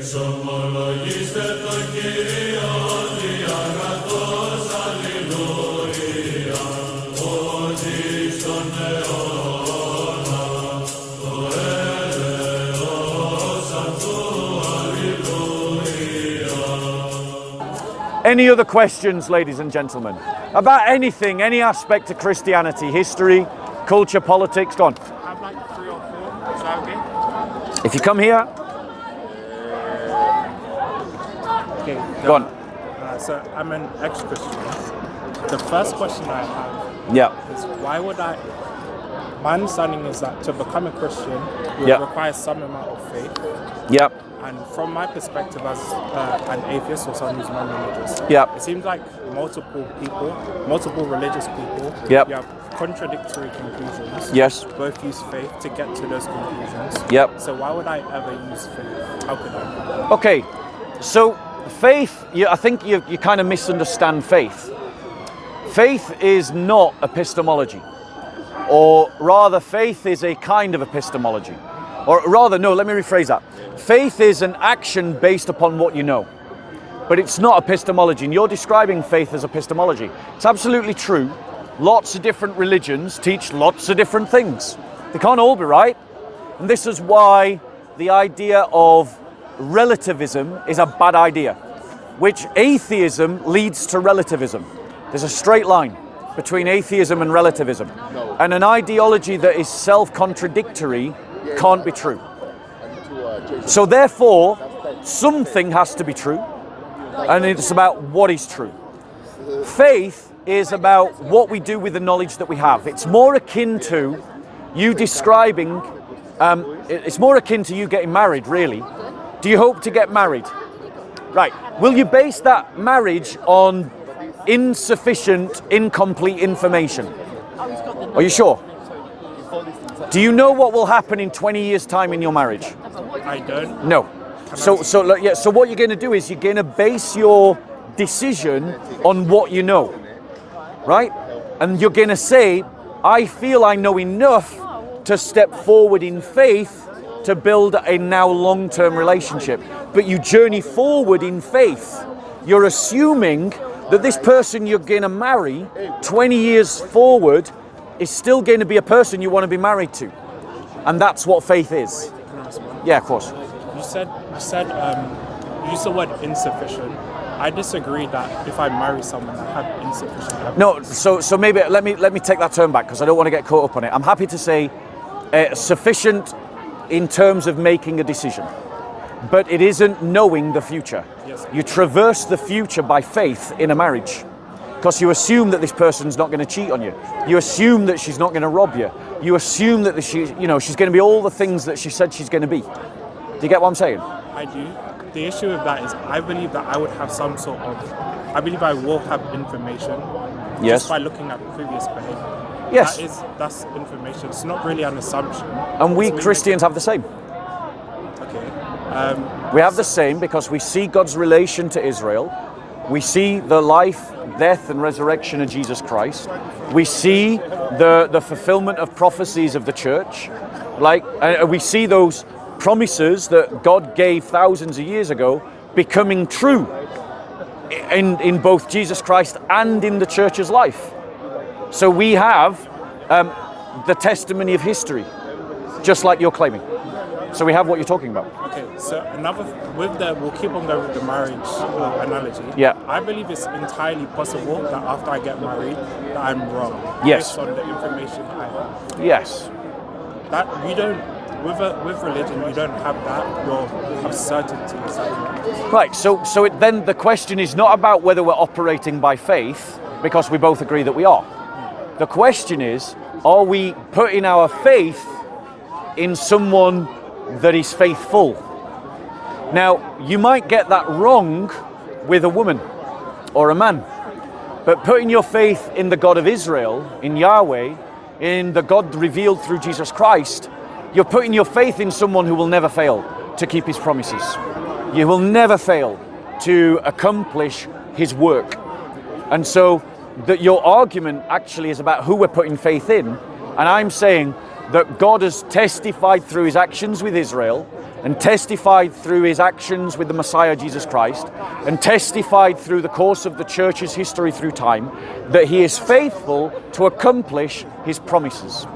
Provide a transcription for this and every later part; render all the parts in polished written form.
Εξομολογήστε το Κύριο διαγραφός, αλληλούια, ότι στον αιώνα το έλεος αυτού, αλληλούια. Any other questions, ladies and gentlemen? About anything, any aspect of Christianity, history, culture, politics? Go on. I have like 3 or 4. Is that okay? If you come here, Okay. go on. So I'm an ex-Christian. The first question I have Yeah. is why would I? My understanding is that to become a Christian, you Yeah. require some amount of faith. Yeah. And from my perspective as an atheist or someone who's non-religious, Yeah. it seems like multiple religious people, Yep. you have contradictory conclusions. Yes. Both use faith to get to those conclusions. Yep. So why would I ever use faith? How could I? Okay. So faith, I think you kind of misunderstand faith. Faith is not epistemology. Or rather, faith is a kind of epistemology. Or rather, no, let me rephrase that. Faith is an action based upon what you know. But it's not epistemology. And you're describing faith as epistemology. It's absolutely true. Lots of different religions teach lots of different things. They can't all be right. And this is why the idea of relativism is a bad idea, which atheism leads to relativism. There's a straight line between atheism and relativism. And an ideology that is self-contradictory can't be true. So therefore, something has to be true, and it's about what is true. Faith is about what we do with the knowledge that we have. It's more akin to you describing, it's more akin to you getting married, really. Do you hope to get married? Right. Will you base that marriage on insufficient, incomplete information? Are you sure? Do you know what will happen in 20 years' time in your marriage? I don't. No. So what you're going to do is you're going to base your decision on what you know, right? And you're going to say, I feel I know enough to step forward in faith to build a now long-term relationship. But you journey forward in faith. You're assuming that this person you're going to marry 20 years forward is still going to be a person you want to be married to. And that's what faith is. Can I respond? Yeah, of course. You used the word insufficient. I disagree that if I marry someone that have insufficient evidence. No, so maybe let me take that term back because I don't want to get caught up on it. I'm happy to say sufficient in terms of making a decision, but it isn't knowing the future. Yes. You traverse the future by faith in a marriage because you assume that this person's not going to cheat on you. You assume that she's not going to rob you. You assume that she's going to be all the things that she said she's going to be. Do you get what I'm saying? I do. The issue with that is I believe that I would have some sort of, I believe I will have information just by looking at previous behavior. Yes. That's information. It's not really an assumption. And we Christians have the same. Okay. We have the same because we see God's relation to Israel. We see the life, death, and resurrection of Jesus Christ. We see the fulfillment of prophecies of the church. We see those promises that God gave thousands of years ago becoming true in both Jesus Christ and in the church's life. So we have the testimony of history, just like you're claiming. So we have what you're talking about. Okay, so we'll keep on going with the marriage analogy. Yeah. I believe it's entirely possible that after I get married, that I'm wrong. Yes. Based on the information I have. Yes. That we don't, with religion, you don't have that. You have certainty. Right, so then the question is not about whether we're operating by faith, because we both agree that we are. The question is, are we putting our faith in someone that is faithful? Now, you might get that wrong with a woman or a man, but putting your faith in the God of Israel, in Yahweh, in the God revealed through Jesus Christ, you're putting your faith in someone who will never fail to keep his promises. You will never fail to accomplish his work. And so that your argument actually is about who we're putting faith in. And I'm saying that God has testified through his actions with Israel and testified through his actions with the Messiah Jesus Christ, and testified through the course of the church's history through time, that he is faithful to accomplish his promises.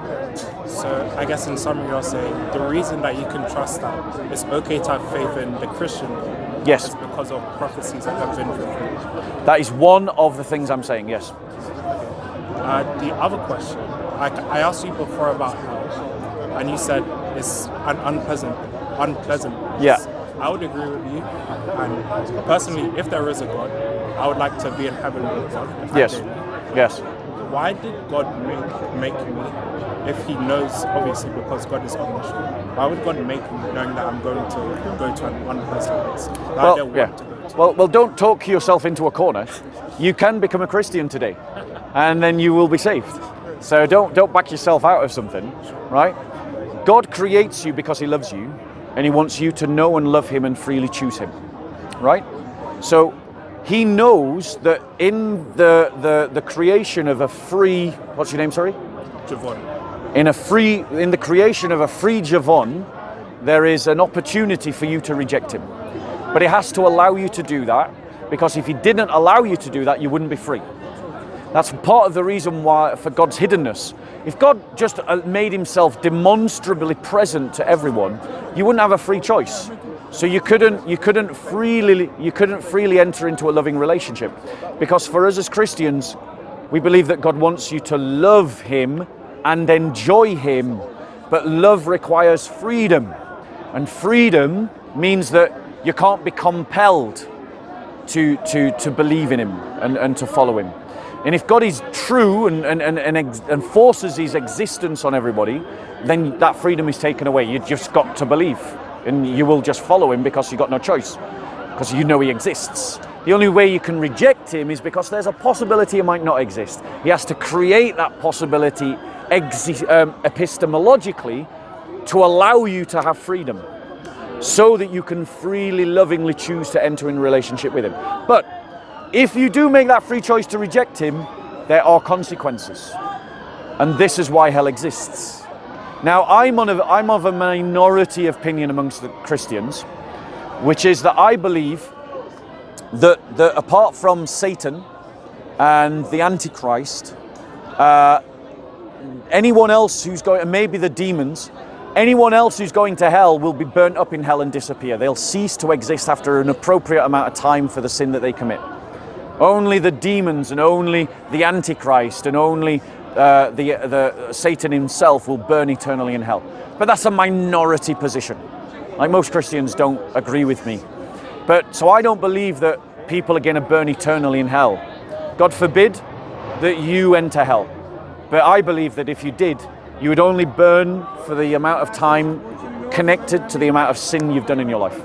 So I guess in summary you're saying the reason that you can trust that it's okay to have faith in the Christian Yes. is because of prophecies that have been fulfilled. That is one of the things I'm saying, yes. The other question, I asked you before about hell, and you said it's an unpleasant. Yeah. I would agree with you. And personally, if there is a God, I would like to be in heaven with God. Yes. Yes. Why did God make me if he knows, obviously, because God is omniscient? Why would God make me knowing that I'm going to go to an unpleasant place? Well, don't talk yourself into a corner. You can become a Christian today, and then you will be saved. So don't back yourself out of something, right? God creates you because he loves you, and he wants you to know and love him and freely choose him, right? So he knows that in the creation of a free, what's your name, sorry? Javon. In the creation of a free Javon, there is an opportunity for you to reject him. But he has to allow you to do that, because if he didn't allow you to do that, you wouldn't be free. That's part of the reason why, for God's hiddenness. If God just made himself demonstrably present to everyone, you wouldn't have a free choice. So you couldn't freely enter into a loving relationship. Because for us as Christians, we believe that God wants you to love him and enjoy him. But love requires freedom. And freedom means that you can't be compelled to believe in him and to follow him. And if God is true and forces his existence on everybody, then that freedom is taken away. You just got to believe, and you will just follow him because you've got no choice, because you know he exists. The only way you can reject him is because there's a possibility he might not exist. He has to create that possibility epistemologically to allow you to have freedom, so that you can freely, lovingly choose to enter in relationship with him. But if you do make that free choice to reject him, there are consequences. And this is why hell exists. Now, I'm of a minority opinion amongst the Christians, which is that I believe that apart from Satan and the Antichrist, anyone else who's going, and maybe the demons, anyone else who's going to hell will be burnt up in hell and disappear. They'll cease to exist after an appropriate amount of time for the sin that they commit. Only the demons and only the Antichrist and only the Satan himself will burn eternally in hell. But that's a minority position. Like, most Christians don't agree with me. But so I don't believe that people are going to burn eternally in hell. God forbid that you enter hell. But I believe that if you did, you would only burn for the amount of time connected to the amount of sin you've done in your life.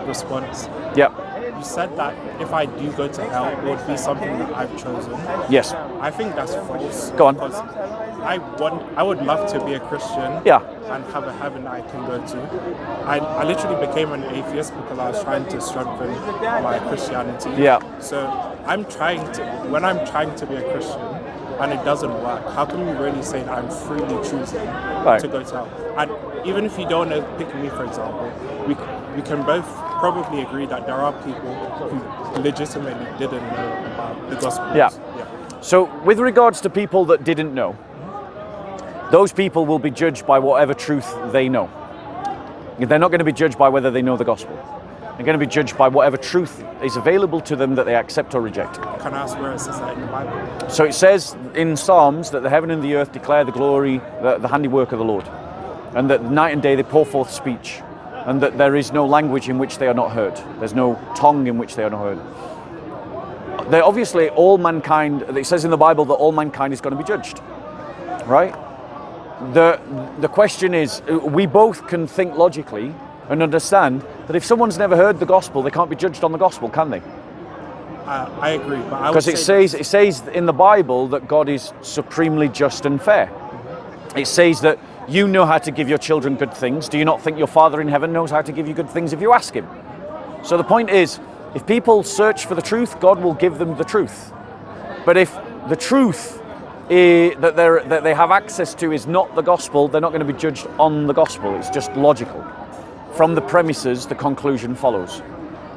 Response. Yeah. You said that if I do go to hell, it would be something that I've chosen. Yes. I think that's false. Go on. Because I would love to be a Christian. Yeah. And have a heaven I can go to. I literally became an atheist because I was trying to strengthen my Christianity. Yeah. So when I'm trying to be a Christian and it doesn't work, how can we really say that I'm freely choosing to go to hell? And even if you don't want to pick me, for example, we can both probably agree that there are people who legitimately didn't know about the gospel. Yeah. So with regards to people that didn't know, those people will be judged by whatever truth they know. They're not going to be judged by whether they know the gospel. They're going to be judged by whatever truth is available to them that they accept or reject. Can I ask where it says that in the Bible? So it says in Psalms that the heaven and the earth declare the glory, the handiwork of the Lord. And that night and day they pour forth speech. And that there is no language in which they are not heard. There's no tongue in which they are not heard. They're obviously all mankind, it says in the Bible that all mankind is going to be judged. Right? The question is, we both can think logically and understand that if someone's never heard the gospel, they can't be judged on the gospel, can they? I agree, but because it says in the Bible that God is supremely just and fair. It says that you know how to give your children good things. Do you not think your Father in heaven knows how to give you good things if you ask him? So the point is, if people search for the truth, God will give them the truth. But if the truth that they have access to is not the gospel, they're not going to be judged on the gospel. It's just logical. From the premises, the conclusion follows.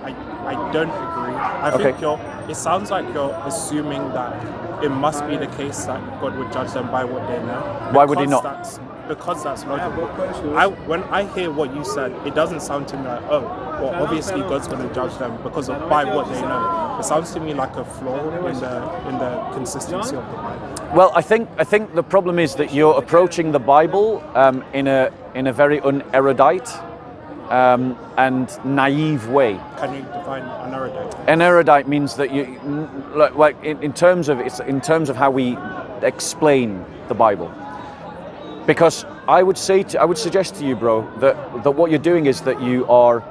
I don't agree. I think it sounds like you're assuming that it must be the case that God would judge them by what they know. Why would he not? Because that's logical. When I hear what you said, it doesn't sound to me like, oh, well, obviously God's going to judge them because of by what they know. It sounds to me like a flaw in the consistency of the Bible. Well, I think the problem is that you're approaching the Bible in a very unerudite and naive way. Can you define unerudite? Unerudite means that you, like in terms of how we explain the Bible. Because I would suggest to you, bro, that what you're doing is that you're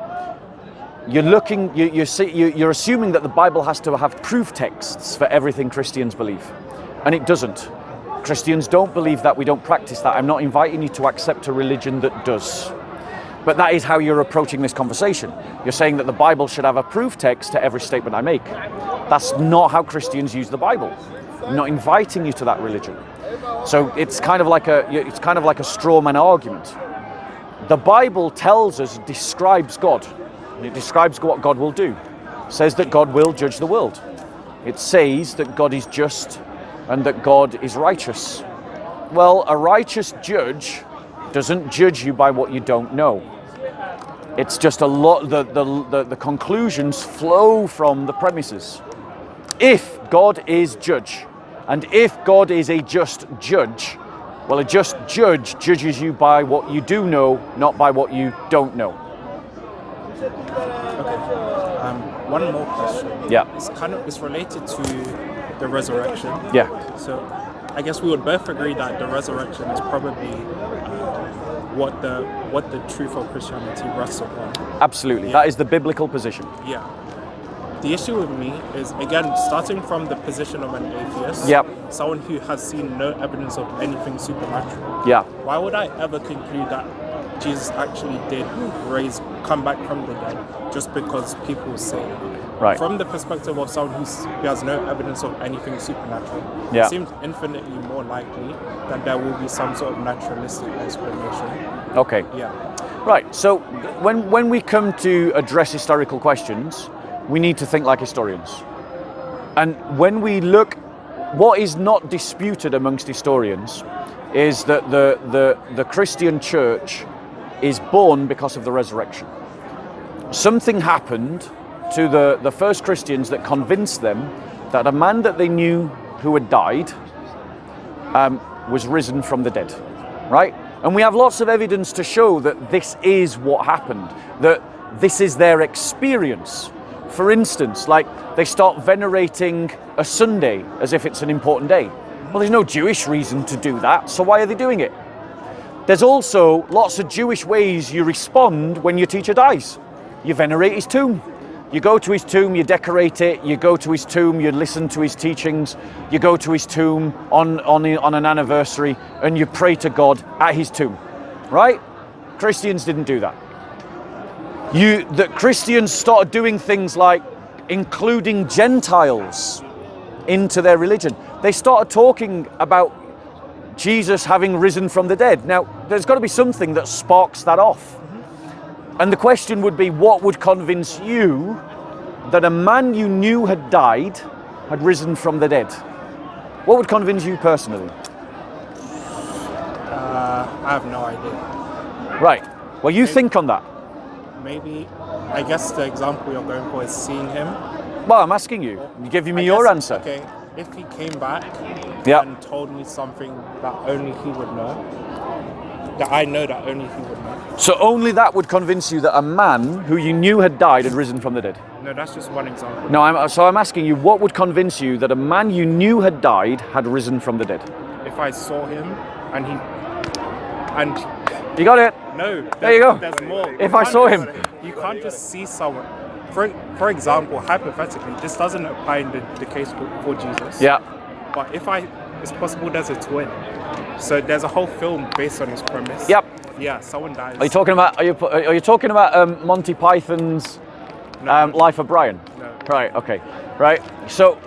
assuming that the Bible has to have proof texts for everything Christians believe, and it doesn't. Christians don't believe that. We don't practice that. I'm not inviting you to accept a religion that does. But that is how you're approaching this conversation. You're saying that the Bible should have a proof text to every statement I make. That's not how Christians use the Bible. I'm not inviting you to that religion. So it's kind of like a straw man argument. The Bible describes God, and it describes what God will do. It says that God will judge the world. It says that God is just and that God is righteous. Well, a righteous judge doesn't judge you by what you don't know. It's just a lot. The conclusions flow from the premises. If God is judge, and if God is a just judge, well, a just judge judges you by what you do know, not by what you don't know. Okay. One more question. Yeah. It's related to the resurrection. Yeah. So, I guess we would both agree that the resurrection is probably what the truth of Christianity rests upon. Absolutely. Yeah. That is the biblical position. Yeah. The issue with me is, again, starting from the position of an atheist, someone who has seen no evidence of anything supernatural. Yeah. Why would I ever conclude that Jesus actually did come back from the dead just because people say it? Right. From the perspective of someone who has no evidence of anything supernatural, it seems infinitely more likely that there will be some sort of naturalistic explanation. Okay. Yeah. Right. So when we come to address historical questions, we need to think like historians. And when we look, what is not disputed amongst historians is that the Christian church is born because of the resurrection. Something happened to the first Christians that convinced them that a man that they knew who had died was risen from the dead, right? And we have lots of evidence to show that this is what happened, that this is their experience. For instance, like they start venerating a Sunday as if it's an important day. Well, there's no Jewish reason to do that, so why are they doing it? There's also lots of Jewish ways you respond when your teacher dies. You venerate his tomb. You go to his tomb, you decorate it, you go to his tomb, you listen to his teachings, you go to his tomb on an anniversary and you pray to God at his tomb, right? Christians didn't do that. The Christians started doing things like including Gentiles into their religion. They started talking about Jesus having risen from the dead. Now, there's got to be something that sparks that off. And the question would be, what would convince you that a man you knew had died had risen from the dead? What would convince you personally? I have no idea. Right. Well, you think on that. Maybe, I guess the example you're going for is seeing him. Well, I'm asking you. You're giving me your answer. Okay, if he came back and told me something that only he would know, that I know that only he would know. So only that would convince you that a man who you knew had died had risen from the dead? No, that's just one example. No, I'm asking you, what would convince you that a man you knew had died had risen from the dead? If I saw him and You got it. No, there you go. There's more. If I saw him. You can't just see someone. For example, hypothetically, this doesn't apply in the case for Jesus. Yeah. But it's possible there's a twin. So there's a whole film based on his premise. Yep. Yeah, someone dies. Are you talking about Monty Python's Life of Brian? No. Right. Okay. Right. So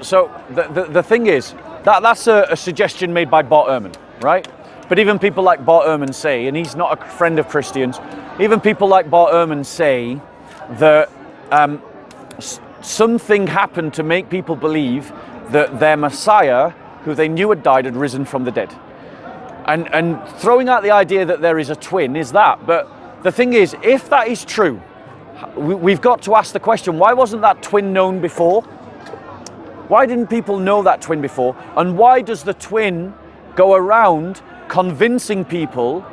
the thing is, That's a suggestion made by Bart Ehrman, right? But even people like Bart Ehrman say, and he's not a friend of Christians, even people like Bart Ehrman say that something happened to make people believe that their Messiah, who they knew had died, had risen from the dead. And throwing out the idea that there is a twin is that. But the thing is, if that is true, we've got to ask the question, why wasn't that twin known before? Why didn't people know that twin before? And why does the twin go around convincing people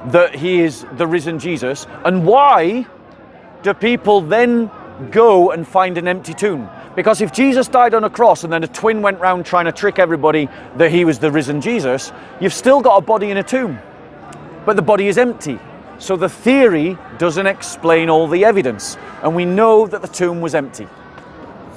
that he is the risen Jesus? And why do people then go and find an empty tomb? Because if Jesus died on a cross and then a twin went round trying to trick everybody that he was the risen Jesus, you've still got a body in a tomb, but the body is empty. So the theory doesn't explain all the evidence, and we know that the tomb was empty.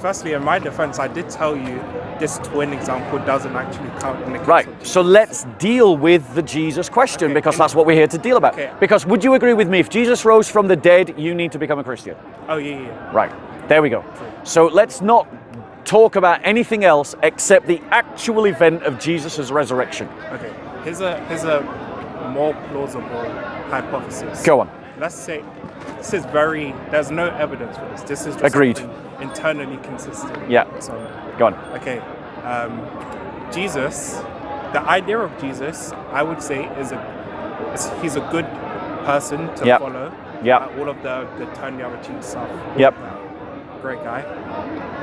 Firstly, in my defense, I did tell you this twin example doesn't actually count in the case. Right, so let's deal with the Jesus question, because that's what we're here to deal about. Okay. Because would you agree with me, if Jesus rose from the dead, you need to become a Christian? Oh, yeah. Right, there we go. So let's not talk about anything else except the actual event of Jesus' resurrection. Okay, here's a more plausible hypothesis. Go on. Let's say there's no evidence for this. This is just Agreed. Internally consistent. Yeah. So, go on. Okay, Jesus, the idea of Jesus, I would say, he's a good person to follow. Yeah. All of the turn the other cheek stuff. Yep. Great guy.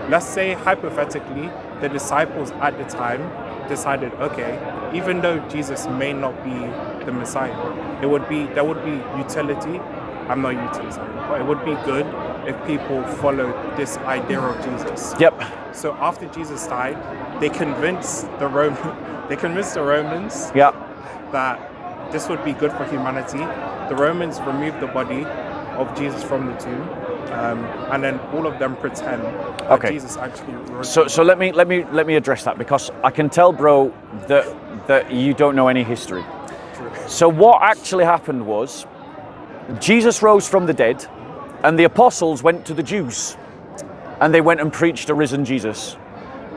Let's say hypothetically, the disciples at the time decided, okay, even though Jesus may not be the Messiah, there would be utility. I'm not utilitarian, but it would be good if people followed this idea of Jesus. Yep. So after Jesus died, they convinced the Romans that this would be good for humanity. The Romans removed the body of Jesus from the tomb, and then all of them pretend that Jesus actually rose. So let me address that, because I can tell, bro, that you don't know any history. True. So what actually happened was, Jesus rose from the dead, and the apostles went to the Jews, and they went and preached a risen Jesus.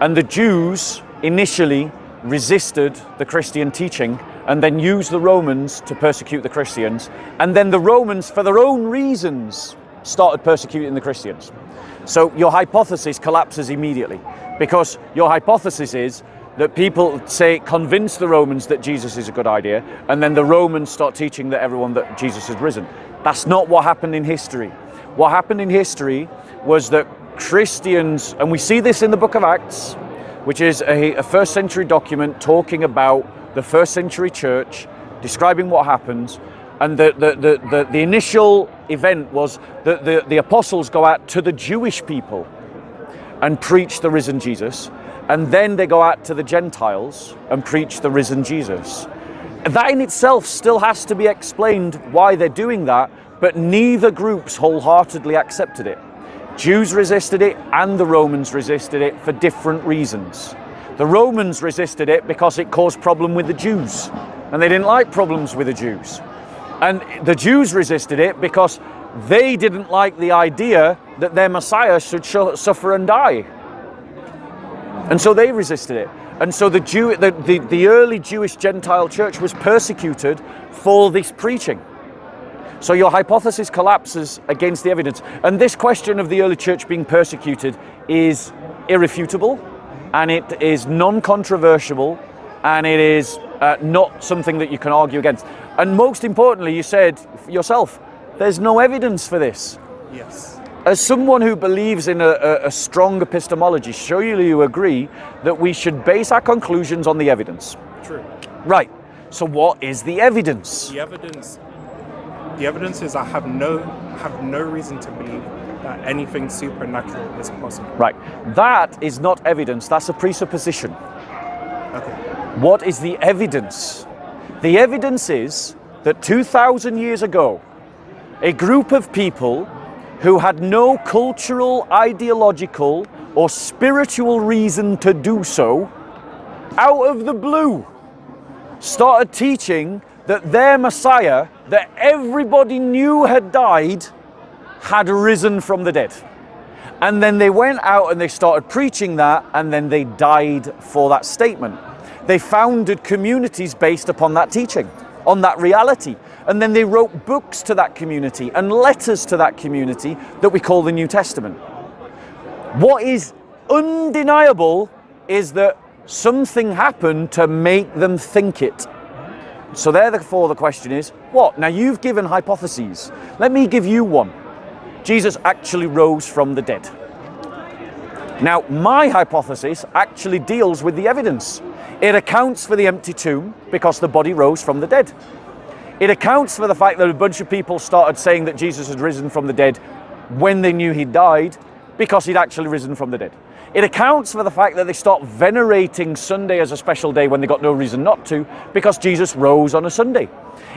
And the Jews initially resisted the Christian teaching, and then used the Romans to persecute the Christians. And then the Romans, for their own reasons, started persecuting the Christians. So your hypothesis collapses immediately, because your hypothesis is that people convince the Romans that Jesus is a good idea, and then the Romans start teaching that Jesus has risen. That's not what happened in history. What happened in history was that Christians, and we see this in the book of Acts, which is a first century document talking about the first century church, describing what happens, and the initial event was that the apostles go out to the Jewish people and preach the risen Jesus, and then they go out to the Gentiles and preach the risen Jesus. That in itself still has to be explained why they're doing that, but neither groups wholeheartedly accepted it. Jews resisted it and the Romans resisted it for different reasons. The Romans resisted it because it caused problem with the Jews, and they didn't like problems with the Jews. And the Jews resisted it because they didn't like the idea that their Messiah should suffer and die. And so they resisted it. And so the early Jewish Gentile church was persecuted for this preaching. So your hypothesis collapses against the evidence. And this question of the early church being persecuted is irrefutable, and it is non-controversial, and it is not something that you can argue against. And most importantly, you said yourself, there's no evidence for this. Yes. As someone who believes in a strong epistemology, surely you agree that we should base our conclusions on the evidence. True. Right. So what is the evidence? The evidence is I have no reason to believe that anything supernatural is possible. Right. That is not evidence, that's a presupposition. Okay. What is the evidence? The evidence is that 2,000 years ago, a group of people who had no cultural, ideological, or spiritual reason to do so, out of the blue, started teaching that their Messiah, that everybody knew had died, had risen from the dead. And then they went out and they started preaching that, and then they died for that statement. They founded communities based upon that teaching, on that reality. And then they wrote books to that community and letters to that community that we call the New Testament. What is undeniable is that something happened to make them think it. So therefore the question is, what? Now you've given hypotheses. Let me give you one. Jesus actually rose from the dead. Now my hypothesis actually deals with the evidence. It accounts for the empty tomb because the body rose from the dead. It accounts for the fact that a bunch of people started saying that Jesus had risen from the dead when they knew he died because he'd actually risen from the dead. It accounts for the fact that they stopped venerating Sunday as a special day when they got no reason not to because Jesus rose on a Sunday.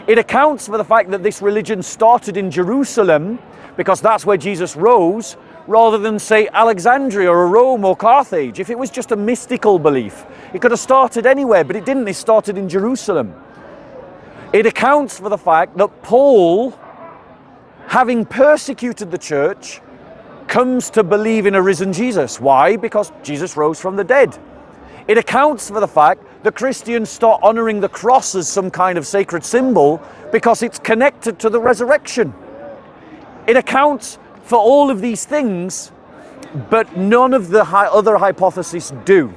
It accounts for the fact that this religion started in Jerusalem because that's where Jesus rose, rather than, say, Alexandria or Rome or Carthage. If it was just a mystical belief, it could have started anywhere, but it didn't. It started in Jerusalem. It accounts for the fact that Paul, having persecuted the church, comes to believe in a risen Jesus. Why? Because Jesus rose from the dead. It accounts for the fact that Christians start honoring the cross as some kind of sacred symbol because it's connected to the resurrection. It accounts for all of these things, but none of the other hypotheses do.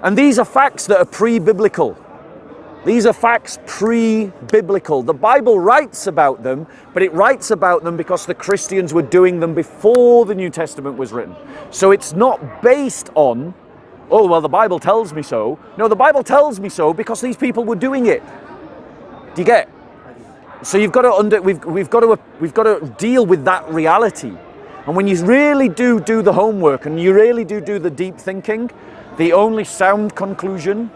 And these are facts that are pre-biblical. These are facts pre-biblical. The Bible writes about them, but it writes about them because the Christians were doing them before the New Testament was written. So it's not based on, oh, well, the Bible tells me so. No, the Bible tells me so because these people were doing it. Do you get? So you've got to we've got to deal with that reality. And when you really do the homework and you really do the deep thinking, the only sound conclusion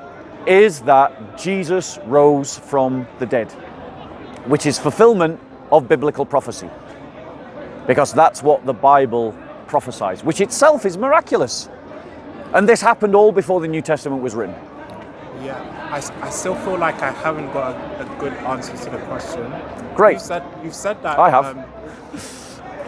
is that Jesus rose from the dead, which is fulfillment of biblical prophecy. Because that's what the Bible prophesies, which itself is miraculous. And this happened all before the New Testament was written. Yeah, I still feel like I haven't got a good answer to the question. Great. You've said that. I have.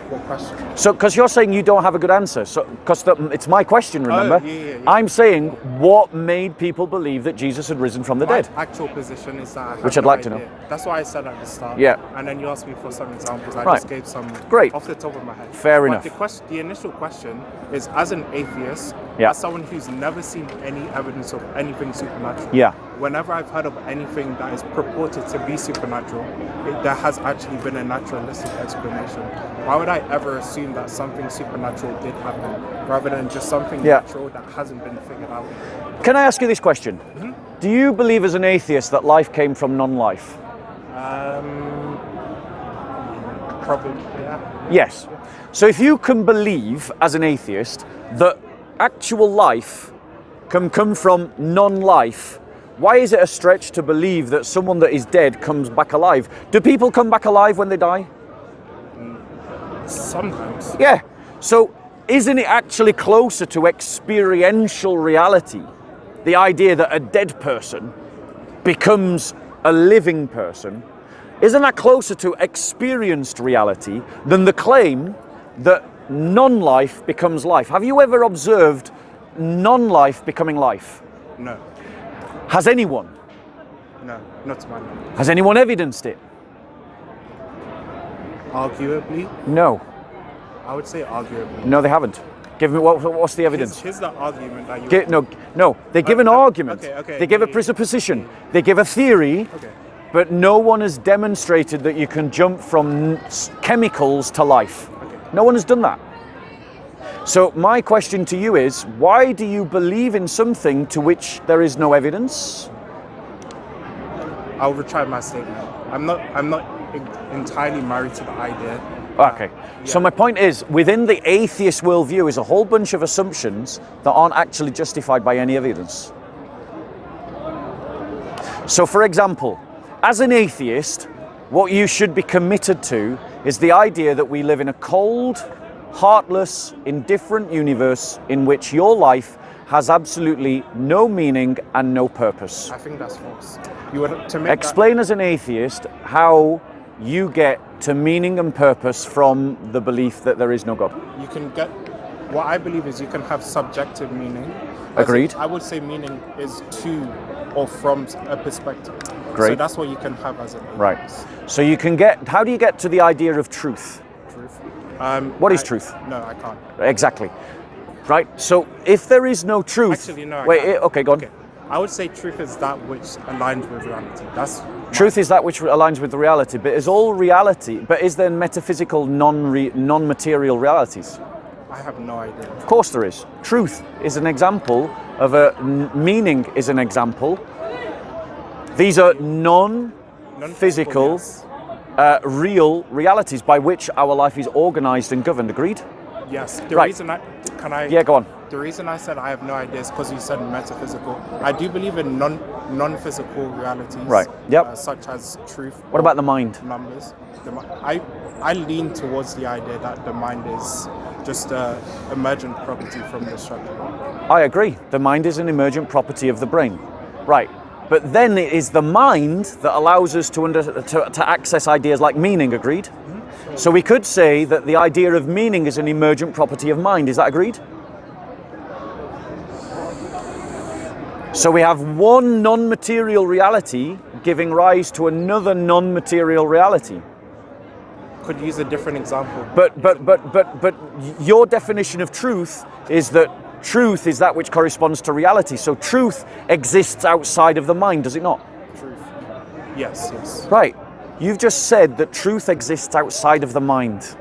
What question? So, because you're saying you don't have a good answer, so because it's my question, remember? Oh, yeah. I'm saying what made people believe that Jesus had risen from the dead? My actual position is that I have Which I'd no like to idea. know. That's why I said at the start. Yeah. And then you asked me for some examples. I Right. just gave some Great. off the top of my head. Fair But enough. The initial question is, as an atheist, Yeah. as someone who's never seen any evidence of anything supernatural, Yeah. whenever I've heard of anything that is purported to be supernatural, there has actually been a naturalistic explanation. Why would I ever assume that something supernatural did happen, rather than just something natural that hasn't been figured out? Can I ask you this question? Mm-hmm. Do you believe as an atheist that life came from non-life? Probably, yeah. Yes. So if you can believe as an atheist that actual life can come from non-life, why is it a stretch to believe that someone that is dead comes back alive? Do people come back alive when they die? Sometimes. Yeah. So isn't it actually closer to experiential reality? The idea that a dead person becomes a living person, isn't that closer to experienced reality than the claim that non-life becomes life? Have you ever observed non-life becoming life? No. Has anyone? No, not to my knowledge. Has anyone evidenced it? Arguably? No. I would say arguably. No, they haven't. Give me what's the evidence? Here's the argument that you... No. They give an argument. Okay. They give a presupposition. They give a theory. Okay. But no one has demonstrated that you can jump from chemicals to life. Okay. No one has done that. So my question to you is, why do you believe in something to which there is no evidence? I'll retry my statement. I'm not entirely married to the idea. Okay. So my point is, within the atheist worldview is a whole bunch of assumptions that aren't actually justified by any evidence. So for example, as an atheist, what you should be committed to is the idea that we live in a cold, heartless, indifferent universe in which your life has absolutely no meaning and no purpose. I think that's false. You would to make Explain as an atheist how you get to meaning and purpose from the belief that there is no God. you can get what I believe is you can have subjective meaning. Agreed. I would say meaning is to or from a perspective. Great. So that's what you can have as an atheist. Right. So you can how do you get to the idea of truth? Truth. What is truth? No, I can't. Exactly. Right. So if there is no truth, Actually, no. okay, go on. Okay. I would say truth is that which aligns with reality. Truth is that which aligns with the reality. But is all reality? But is there metaphysical non-material realities? I have no idea. Of course there is. Truth is an example of meaning is an example. These are non-physical, yes. Real realities by which our life is organized and governed. Agreed? Yes. Yeah, go on. The reason I said I have no idea is because you said metaphysical. I do believe in non-physical realities. Right. Yep. Such as truth. What about the mind? Numbers. I lean towards the idea that the mind is just an emergent property from the structure. I agree. The mind is an emergent property of the brain. Right. But then it is the mind that allows us to access ideas like meaning. Agreed? Mm-hmm. So we could say that the idea of meaning is an emergent property of mind. Is that agreed? So we have one non-material reality giving rise to another non-material reality. Could use a different example. But your definition of truth is that truth is that which corresponds to reality. So truth exists outside of the mind, does it not? Truth. Yes. Right. You've just said that truth exists outside of the mind.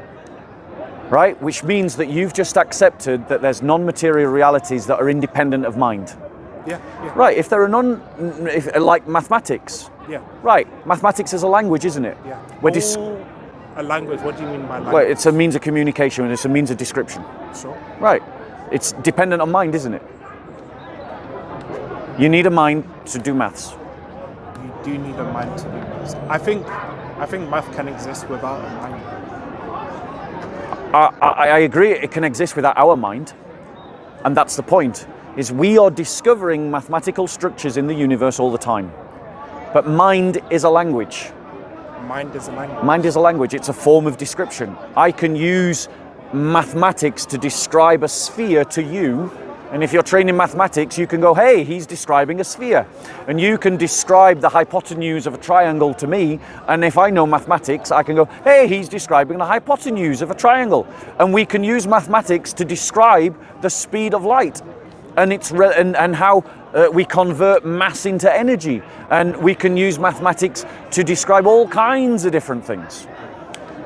Right? Which means that you've just accepted that there's non-material realities that are independent of mind. Yeah. Right, if there are like mathematics. Yeah. Right, mathematics is a language, isn't it? Yeah. A language, what do you mean by language? Well, it's a means of communication and it's a means of description. Sure. Right, it's dependent on mind, isn't it? You need a mind to do maths. You do need a mind to do maths. I think math can exist without a mind. I agree, it can exist without our mind. And that's the point. Is we are discovering mathematical structures in the universe all the time. But mind is a language. Mind is a language. Mind is a language. It's a form of description. I can use mathematics to describe a sphere to you. And if you're trained in mathematics, you can go, hey, he's describing a sphere. And you can describe the hypotenuse of a triangle to me. And if I know mathematics, I can go, hey, he's describing the hypotenuse of a triangle. And we can use mathematics to describe the speed of light. And and how we convert mass into energy, and we can use mathematics to describe all kinds of different things,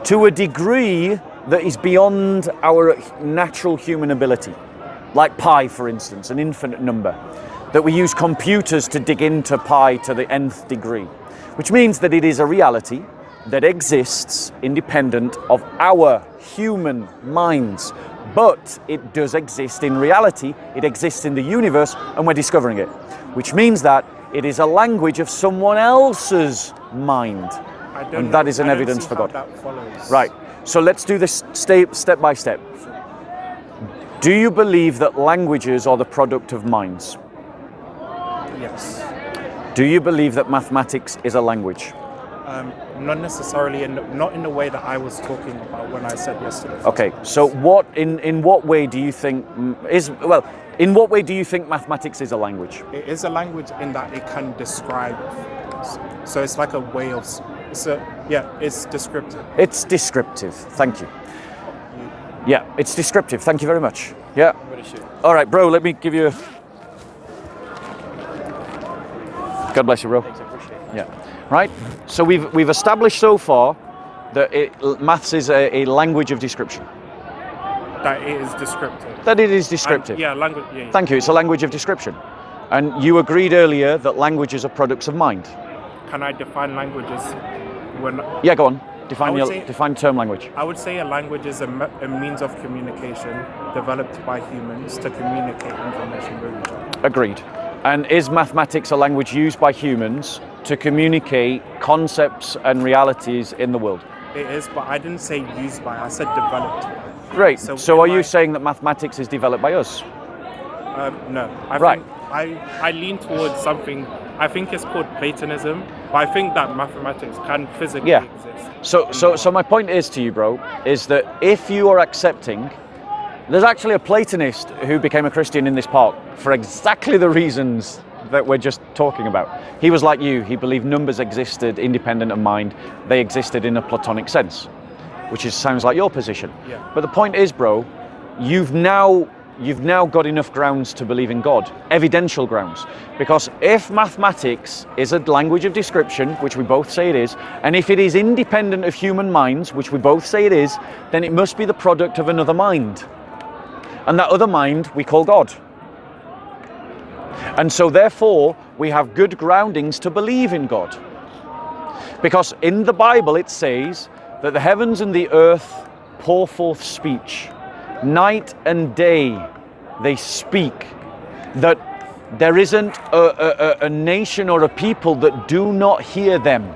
to a degree that is beyond our natural human ability, like pi, for instance, an infinite number, that we use computers to dig into pi to the nth degree, which means that it is a reality that exists independent of our human minds. But it does exist in reality, it exists in the universe, and we're discovering it. Which means that it is a language of someone else's mind. And that is an evidence for God. That follows. Right, so let's do this step by step. Do you believe that languages are the product of minds? Yes. Do you believe that mathematics is a language? Not necessarily, not in the way that I was talking about when I said yesterday. Okay, so in what way do you think mathematics is a language? It is a language in that it can describe. So it's like a way of. It's descriptive. It's descriptive. Thank you. Yeah, it's descriptive. Thank you very much. Yeah. All right, bro. Let me give you. God bless you, bro. Thanks, I appreciate it. Yeah. Right. So we've established so far that maths is a language of description. That it is descriptive. That it is descriptive. Language. Yeah. Thank you. It's a language of description. And you agreed earlier that languages are products of mind. Can I define languages? Yeah, go on. Define term language. I would say a language is a means of communication developed by humans to communicate information with each other. Agreed. And is mathematics a language used by humans to communicate concepts and realities in the world? It is, but I didn't say used by, I said developed by. Great. So are you saying that mathematics is developed by us? No. I lean towards something, I think it's called Platonism, but I think that mathematics can physically exist. So my point is to you, bro, is that if you are accepting There's actually a Platonist who became a Christian in this park for exactly the reasons that we're just talking about. He was like you. He believed numbers existed independent of mind. They existed in a Platonic sense, which sounds like your position. Yeah. But the point is, bro, you've now got enough grounds to believe in God, evidential grounds. Because if mathematics is a language of description, which we both say it is, and if it is independent of human minds, which we both say it is, then it must be the product of another mind. And that other mind we call God. And so therefore, we have good groundings to believe in God. Because in the Bible it says that the heavens and the earth pour forth speech. Night and day they speak. That there isn't a nation or a people that do not hear them.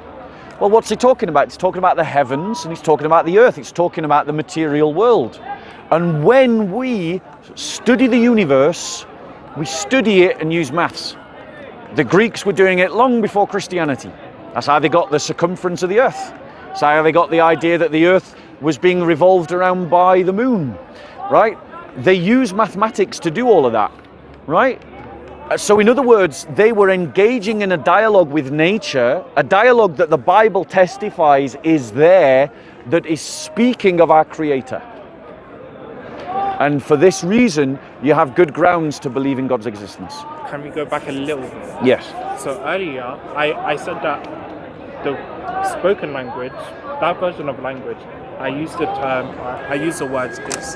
Well, what's he talking about? He's talking about the heavens and he's talking about the earth. He's talking about the material world. And when we study the universe, we study it and use maths. The Greeks were doing it long before Christianity. That's how they got the circumference of the earth. That's how they got the idea that the earth was being revolved around by the moon, right? They use mathematics to do all of that, right? So in other words, they were engaging in a dialogue with nature, a dialogue that the Bible testifies is there, that is speaking of our Creator. And for this reason, you have good grounds to believe in God's existence. Can we go back a little bit? Yes. So earlier, I said that the spoken language, that version of language, I used the words it's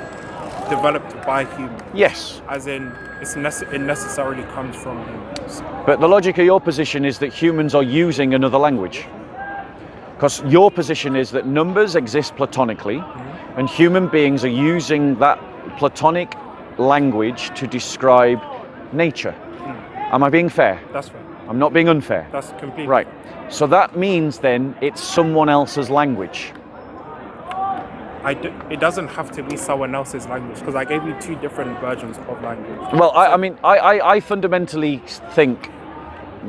developed by humans. Yes. As in, it necessarily comes from humans. But the logic of your position is that humans are using another language. Because your position is that numbers exist platonically, and human beings are using that Platonic language to describe nature. Am I being fair? That's right. I'm not being unfair. That's completely right. So that means then it's someone else's language. It doesn't have to be someone else's language, because I gave you two different versions of language. Well, I fundamentally think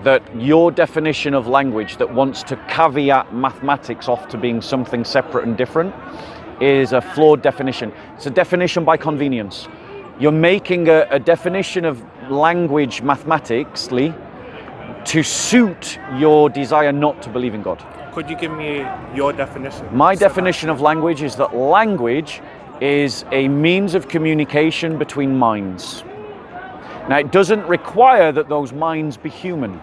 that your definition of language that wants to caveat mathematics off to being something separate and different is a flawed definition. It's a definition by convenience. You're making a definition of language mathematically to suit your desire not to believe in God. Could you give me your definition? My definition of language is that language is a means of communication between minds. Now, it doesn't require that those minds be human,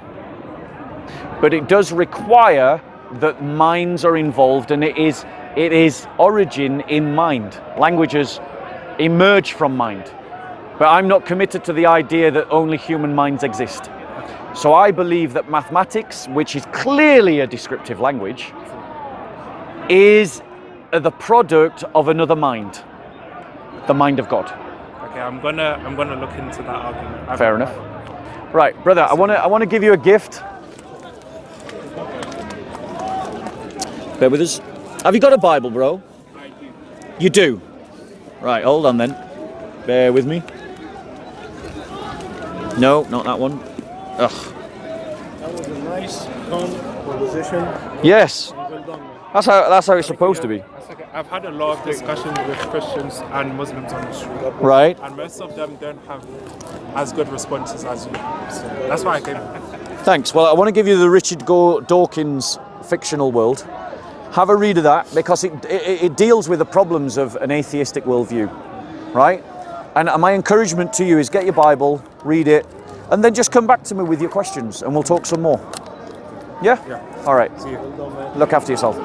but it does require that minds are involved, and it is origin in mind. Languages emerge from mind. But I'm not committed to the idea that only human minds exist. So I believe that mathematics, which is clearly a descriptive language, is the product of another mind, the mind of God. Okay, I'm gonna look into that argument. Fair enough. Right, brother, I want to give you a gift. Bear with us. Have you got a Bible, bro? I do. You do? Right, hold on then. Bear with me. No, not that one. Ugh. That was a nice, calm proposition. Yes. Well done, man. That's how it's supposed to be. I've had a lot of discussions with Christians and Muslims on the street. Right. And most of them don't have as good responses as you. So that's why I came. Thanks. Well, I want to give you the Richard Dawkins fictional world. Have a read of that, because it deals with the problems of an atheistic worldview, right? And my encouragement to you is get your Bible, read it, and then just come back to me with your questions and we'll talk some more. Yeah? Yeah. All right. See you. Look after yourself.